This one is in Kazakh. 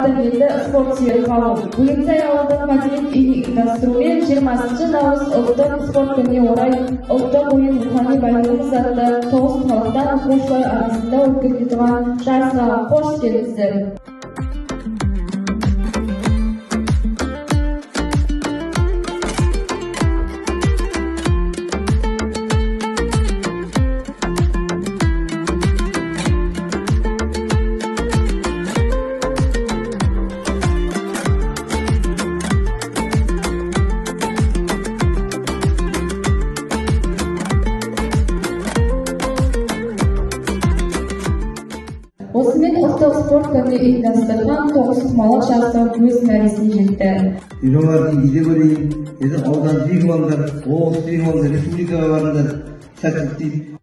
Qadrli sportchi qavm, Buyumsay ауылдық мәдениет үйінің ұйымдастыруымен 20 наурыз ұлттық спорт күніне орай ұлттық ойын рухани байлығымыз атты 9 қаладан оқушылар арасында өткізілген жарысқа қош келдіңіздер. Осымен ұлттық спорт күніне ұйымдастырылған 9 құмалақ жарысы өз мәресіне жетті. Үйренердің иде көрейін, аудан жиғыландар, облыс жиғыландар, республикаға барындар, сәттілік